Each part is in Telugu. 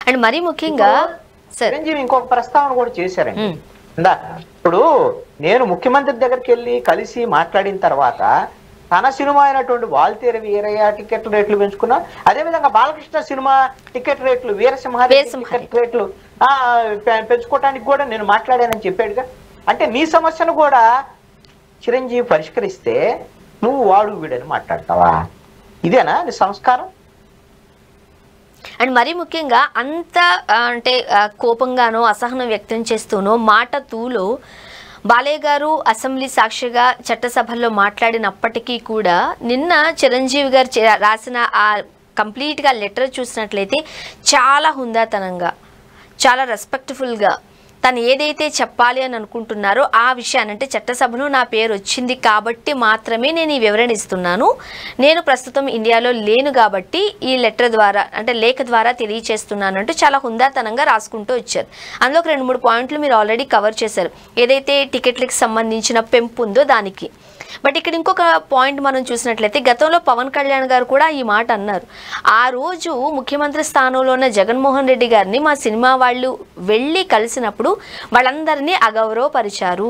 అండ్ మరీ ముఖ్యంగా చిరంజీవి ఇంకొక ప్రస్తావన కూడా చేశారండి ఇందాక. ఇప్పుడు నేను ముఖ్యమంత్రి దగ్గరికి వెళ్ళి కలిసి మాట్లాడిన తర్వాత తన సినిమా అయినటువంటి వాల్తేరు వీరయ్య టికెట్ రేట్లు పెంచుకున్నా, అదేవిధంగా బాలకృష్ణ సినిమా టికెట్ రేట్లు, వీరసింహారెడ్డి టికెట్ రేట్లు పెంచుకోవటానికి కూడా నేను మాట్లాడానని చెప్పాడుగా. అంటే నీ సమస్యను కూడా చిరంజీవి పరిష్కరిస్తే నువ్వు వాడు వీడని మాట్లాడతావా? ఇదేనా నీ సంస్కారం? అండ్ మరీ ముఖ్యంగా అంత అంటే కోపంగానో అసహనం వ్యక్తం చేస్తూనో మాట తూలో బాలయ్య గారు అసెంబ్లీ సాక్షిగా చట్టసభల్లో మాట్లాడినప్పటికీ కూడా నిన్న చిరంజీవి గారు రాసిన ఆ కంప్లీట్గా లెటర్ చూసినట్లయితే చాలా హుందాతనంగా, చాలా రెస్పెక్ట్ఫుల్గా తను ఏదైతే చెప్పాలి అని అనుకుంటున్నారో ఆ విషయాన్ని, అంటే చట్టసభలో నా పేరు వచ్చింది కాబట్టి మాత్రమే నేను ఈ వివరణ ఇస్తున్నాను, నేను ప్రస్తుతం ఇండియాలో లేను కాబట్టి ఈ లెటర్ ద్వారా అంటే లేఖ ద్వారా తెలియచేస్తున్నాను అంటూ చాలా హుందాతనంగా రాసుకుంటూ వచ్చారు. అందులో ఒక 2-3 పాయింట్లు మీరు ఆల్రెడీ కవర్ చేశారు, ఏదైతే టికెట్లకు సంబంధించిన పెంపు ఉందో దానికి. బట్ ఇక్కడ ఇంకొక పాయింట్ మనం చూసినట్లయితే గతంలో పవన్ కళ్యాణ్ గారు కూడా ఈ మాట అన్నారు. ఆ రోజు ముఖ్యమంత్రి స్థానంలో ఉన్న జగన్మోహన్ రెడ్డి గారిని మా సినిమా వాళ్ళు వెళ్ళి కలిసినప్పుడు వాళ్ళందరినీ అగౌరవపరిచారు,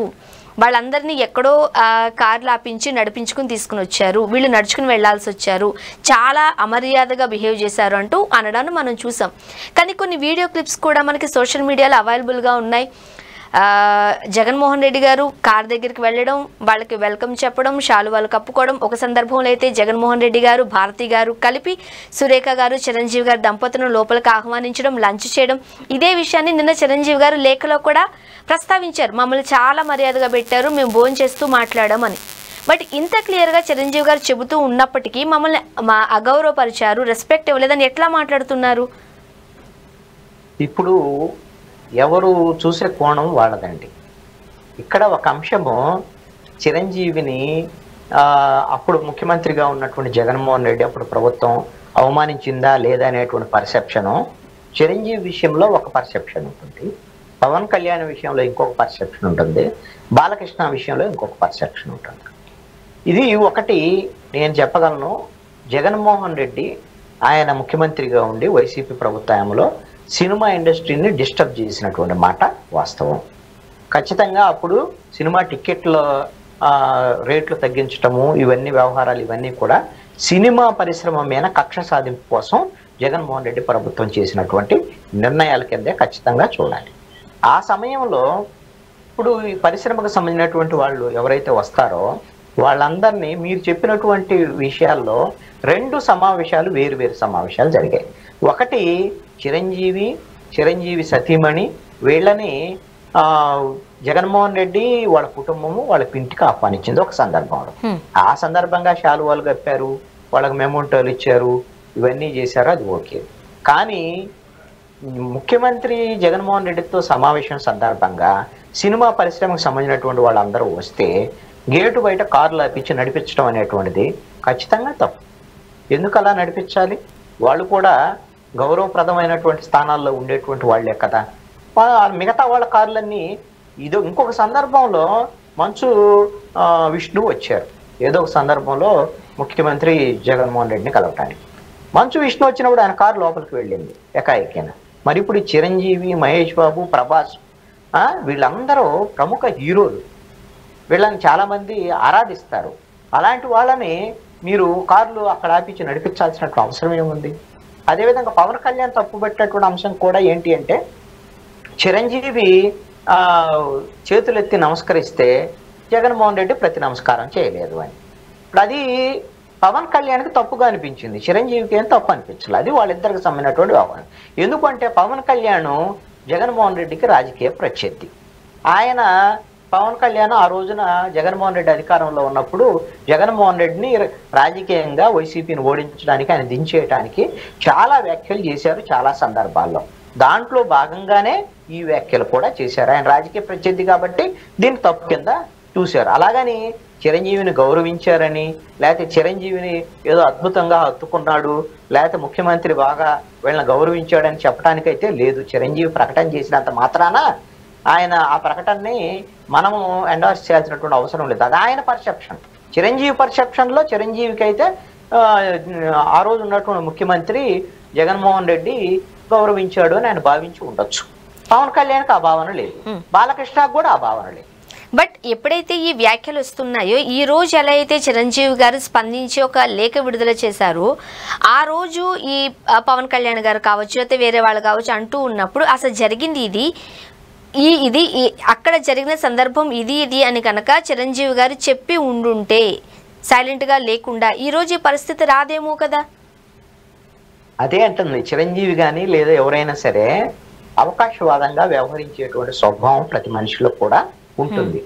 వాళ్ళందరినీ ఎక్కడో కార్లు ఆపించి నడిపించుకుని తీసుకుని వచ్చారు, వీళ్ళు నడుచుకుని వెళ్లాల్సి వచ్చారు, చాలా అమర్యాదగా బిహేవ్ చేశారు అంటూ అనడాన్ని మనం చూసాం. కానీ కొన్ని వీడియో క్లిప్స్ కూడా మనకి సోషల్ మీడియాలో అవైలబుల్గా ఉన్నాయి. జగన్మోహన్ రెడ్డి గారు కార్ దగ్గరికి వెళ్ళడం, వాళ్ళకి వెల్కమ్ చెప్పడం, శాలువాలు కప్పుకోవడం, ఒక సందర్భంలో అయితే జగన్మోహన్ రెడ్డి గారు భారతి గారు కలిపి సురేఖ గారు చిరంజీవి గారు దంపతులను లోపలికి ఆహ్వానించడం, లంచ్ చేయడం. ఇదే విషయాన్ని నిన్న చిరంజీవి గారు లేఖలో కూడా ప్రస్తావించారు, మమ్మల్ని చాలా మర్యాదగా పెట్టారు, మేము భోజనం చేస్తూ మాట్లాడామని. బట్ ఇంత క్లియర్గా చిరంజీవి గారు చెబుతూ ఉన్నప్పటికీ మమ్మల్ని అగౌరవపరిచారు, రెస్పెక్ట్ ఇవ్వలేదని ఎట్లా మాట్లాడుతున్నారు? ఇప్పుడు ఎవరు చూసే కోణం వాళ్ళదండి. ఇక్కడ ఒక అంశము చిరంజీవిని అప్పుడు ముఖ్యమంత్రిగా ఉన్నటువంటి జగన్మోహన్ రెడ్డి అప్పుడు ప్రభుత్వం అవమానించిందా లేదా అనేటువంటి పర్సెప్షను చిరంజీవి విషయంలో ఒక పర్సెప్షన్ ఉంటుంది, పవన్ కళ్యాణ్ విషయంలో ఇంకొక పర్సెప్షన్ ఉంటుంది, బాలకృష్ణ విషయంలో ఇంకొక పర్సెప్షన్ ఉంటుంది. ఇది ఒకటి నేను చెప్పగలను. జగన్మోహన్ రెడ్డి ఆయన ముఖ్యమంత్రిగా ఉండి వైసీపీ ప్రభుత్వంలో సినిమా ఇండస్ట్రీని డిస్టర్బ్ చేసినటువంటి మాట వాస్తవం. ఖచ్చితంగా అప్పుడు సినిమా టికెట్ల రేట్లు తగ్గించటము, ఇవన్నీ వ్యవహారాలు ఇవన్నీ కూడా సినిమా పరిశ్రమ మీద కక్ష సాధింపు కోసం జగన్మోహన్ రెడ్డి ప్రభుత్వం చేసినటువంటి నిర్ణయాల కిందే ఖచ్చితంగా చూడాలి. ఆ సమయంలో ఇప్పుడు ఈ పరిశ్రమకు సంబంధించినటువంటి వాళ్ళు ఎవరైతే వస్తారో వాళ్ళందరినీ మీరు చెప్పినటువంటి విషయాల్లో 2 సమావేశాలు వేరు సమావేశాలు జరిగాయి. ఒకటి చిరంజీవి సతీమణి వీళ్ళని జగన్మోహన్ రెడ్డి వాళ్ళ కుటుంబము వాళ్ళ ఇంటికి ఆహ్వానించింది ఒక సందర్భంలో. ఆ సందర్భంగా శాలువాలు కప్పారు, వాళ్ళకి మెమోంటోలు ఇచ్చారు, ఇవన్నీ చేశారు, అది ఓకే. కానీ ముఖ్యమంత్రి జగన్మోహన్ రెడ్డితో సమావేశం సందర్భంగా సినిమా పరిశ్రమకు సంబంధించినటువంటి వాళ్ళందరూ వస్తే గేటు బయట కార్లు ఆపించి నడిపించడం అనేటువంటిది ఖచ్చితంగా తప్పు. ఎందుకు అలా నడిపించాలి? వాళ్ళు కూడా గౌరవప్రదమైనటువంటి స్థానాల్లో ఉండేటువంటి వాళ్లే కదా. మిగతా వాళ్ళ కార్లన్నీ ఇంకొక సందర్భంలో మంచు విష్ణు వచ్చారు, ఏదో ఒక సందర్భంలో ముఖ్యమంత్రి జగన్మోహన్ రెడ్డిని కలవటానికి. మంచు విష్ణు వచ్చినప్పుడు ఆయన కారు లోపలికి వెళ్ళింది ఎకాఎక్కిన. మరి ఇప్పుడు చిరంజీవి, మహేష్ బాబు, ప్రభాస్ వీళ్ళందరూ ప్రముఖ హీరోలు, వీళ్ళని చాలామంది ఆరాధిస్తారు. అలాంటి వాళ్ళని మీరు కార్లు అక్కడ ఆపించి నడిపించాల్సినటువంటి అవసరం ఏముంది? అదేవిధంగా పవన్ కళ్యాణ్ తప్పుపెట్టేటువంటి అంశం కూడా ఏంటి అంటే చిరంజీవి చేతులెత్తి నమస్కరిస్తే జగన్మోహన్ రెడ్డి ప్రతి నమస్కారం చేయలేదు అని. ఇప్పుడు అది పవన్ కళ్యాణ్కి తప్పుగా అనిపించింది, చిరంజీవికి ఏం తప్పు అనిపించలేదు. అది వాళ్ళిద్దరికి సంబంధించినటువంటి వ్యవహారం. ఎందుకంటే పవన్ కళ్యాణ్ జగన్మోహన్ రెడ్డికి రాజకీయ ప్రత్యర్థి. పవన్ కళ్యాణ్ ఆ రోజున జగన్మోహన్ రెడ్డి అధికారంలో ఉన్నప్పుడు జగన్మోహన్ రెడ్డిని రాజకీయంగా వైసీపీని ఓడించడానికి, ఆయన దించేయడానికి చాలా వ్యాఖ్యలు చేశారు చాలా సందర్భాల్లో. దాంట్లో భాగంగానే ఈ వ్యాఖ్యలు కూడా చేశారు. ఆయన రాజకీయ ప్రత్యర్థి కాబట్టి దీన్ని తప్పు కింద చూశారు. అలాగని చిరంజీవిని గౌరవించారని, లేకపోతే చిరంజీవిని ఏదో అద్భుతంగా హత్తుకున్నాడు, లేకపోతే ముఖ్యమంత్రి బాగా వీళ్ళని గౌరవించాడని చెప్పడానికైతే లేదు. చిరంజీవి ప్రకటన చేసినంత మాత్రాన ఆయన ఆ ప్రకటనని మనము ఎండార్స్ చేయాల్సినటువంటి అవసరం లేదు. అది ఆయన పర్సెప్షన్. చిరంజీవి పర్సెప్షన్లో చిరంజీవికి అయితే ఆ రోజు ఉన్నటువంటి ముఖ్యమంత్రి జగన్మోహన్ రెడ్డి గౌరవించాడు అని ఆయన భావించి ఉండొచ్చు. పవన్ కళ్యాణ్కి ఆ భావన లేదు, బాలకృష్ణకు కూడా ఆ భావన లేదు. బట్ ఎప్పుడైతే ఈ వ్యాఖ్యలు వస్తున్నాయో, ఈ రోజు ఎలా అయితే చిరంజీవి గారు స్పందించి ఒక లేఖ విడుదల చేశారో, ఆ రోజు ఈ పవన్ కళ్యాణ్ గారు కావచ్చు లేకపోతే వేరే వాళ్ళు కావచ్చు అంటూ ఉన్నప్పుడు అసలు జరిగింది ఇది అక్కడ జరిగిన సందర్భం ఇది అని కనుక చిరంజీవి గారు చెప్పి ఉండుంటే, సైలెంట్గా లేకుండా ఈరోజు ఈ పరిస్థితి రాదేమో కదా. అదే అంటుంది, చిరంజీవి కానీ లేదా ఎవరైనా సరే అవకాశవాదంగా వ్యవహరించేటువంటి స్వభావం ప్రతి మనిషిలో కూడా ఉంటుంది.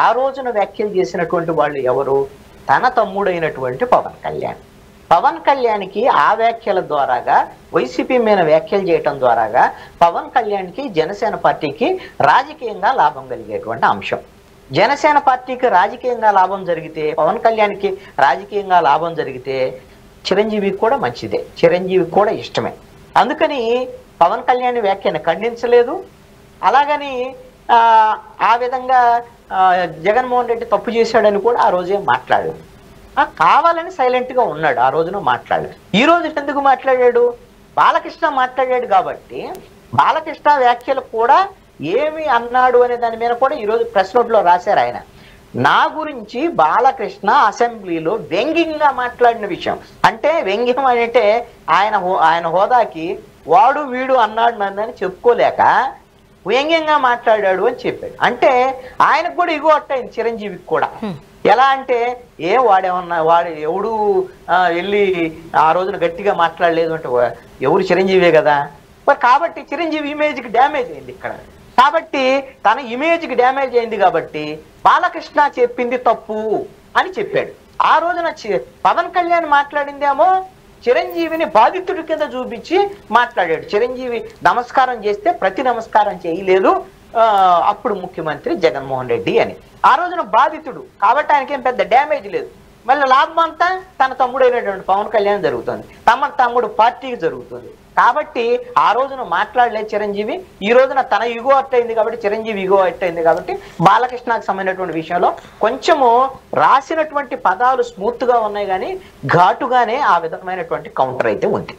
ఆ రోజున వ్యాఖ్యలు చేసినటువంటి వాళ్ళు ఎవరు? తన తమ్ముడైనటువంటి పవన్ కళ్యాణ్. పవన్ కళ్యాణ్కి ఆ వ్యాఖ్యల ద్వారాగా, వైసీపీ మీద వ్యాఖ్యలు చేయటం ద్వారాగా పవన్ కళ్యాణ్కి జనసేన పార్టీకి రాజకీయంగా లాభం కలిగేటువంటి అంశం. జనసేన పార్టీకి రాజకీయంగా లాభం జరిగితే, పవన్ కళ్యాణ్కి రాజకీయంగా లాభం జరిగితే చిరంజీవికి కూడా మంచిదే, చిరంజీవికి కూడా ఇష్టమే. అందుకని పవన్ కళ్యాణ్ వ్యాఖ్యను ఖండించలేదు. అలాగని ఆ విధంగా జగన్మోహన్ రెడ్డి తప్పు చేశాడని కూడా ఆ రోజే మాట్లాడాడు. కావాలని సైలెంట్గా ఉన్నాడు, ఆ రోజున మాట్లాడాడు. ఈ రోజు ఎందుకు మాట్లాడాడు? బాలకృష్ణ మాట్లాడాడు కాబట్టి బాలకృష్ణ వ్యాఖ్యలు కూడా ఏమి అన్నాడు అనే దాని మీద కూడా ఈరోజు ప్రెస్ నోట్లో రాశారు ఆయన. నా గురించి బాలకృష్ణ అసెంబ్లీలో వ్యంగ్యంగా మాట్లాడిన విషయం, అంటే వ్యంగ్యం అంటే ఆయన హోదాకి వాడు వీడు అన్నాడు నన్ను చెప్పుకోలేక వ్యంగ్యంగా మాట్లాడాడు అని చెప్పాడు. అంటే ఆయనకు కూడా ఇగో అట్టయింది, చిరంజీవికి కూడా. ఎలా అంటే వాడు ఎవడు వెళ్ళి ఆ రోజున గట్టిగా మాట్లాడలేదు అంటే ఎవరు? చిరంజీవే కదా. మరి కాబట్టి చిరంజీవి ఇమేజ్కి డ్యామేజ్ అయింది ఇక్కడ. కాబట్టి తన ఇమేజ్కి డ్యామేజ్ అయింది కాబట్టి బాలకృష్ణ చెప్పింది తప్పు అని చెప్పాడు. ఆ రోజున పవన్ కళ్యాణ్ మాట్లాడిందేమో చిరంజీవిని బాధితుడి కింద చూపించి మాట్లాడాడు. చిరంజీవి నమస్కారం చేస్తే ప్రతి నమస్కారం చేయలేదు అప్పుడు ముఖ్యమంత్రి జగన్మోహన్ రెడ్డి అని. ఆ రోజున బాధితుడు కాబట్టి ఆయనకేం పెద్ద డ్యామేజ్ లేదు. మళ్ళీ లాభం అంతా తన తమ్ముడైనటువంటి పవన్ కళ్యాణ్ జరుగుతుంది, తమ్ముడు పార్టీకి జరుగుతుంది. కాబట్టి ఆ రోజున మాట్లాడలేదు చిరంజీవి. ఈ రోజున తన ఇగో అట్టయింది కాబట్టి, చిరంజీవి ఇగో అట్టయింది కాబట్టి బాలకృష్ణకు సంబంధించినటువంటి విషయంలో కొంచెము రాసినటువంటి పదాలు స్మూత్గా ఉన్నాయి కానీ ఘాటుగానే ఆ విధమైనటువంటి కౌంటర్ అయితే ఉంది.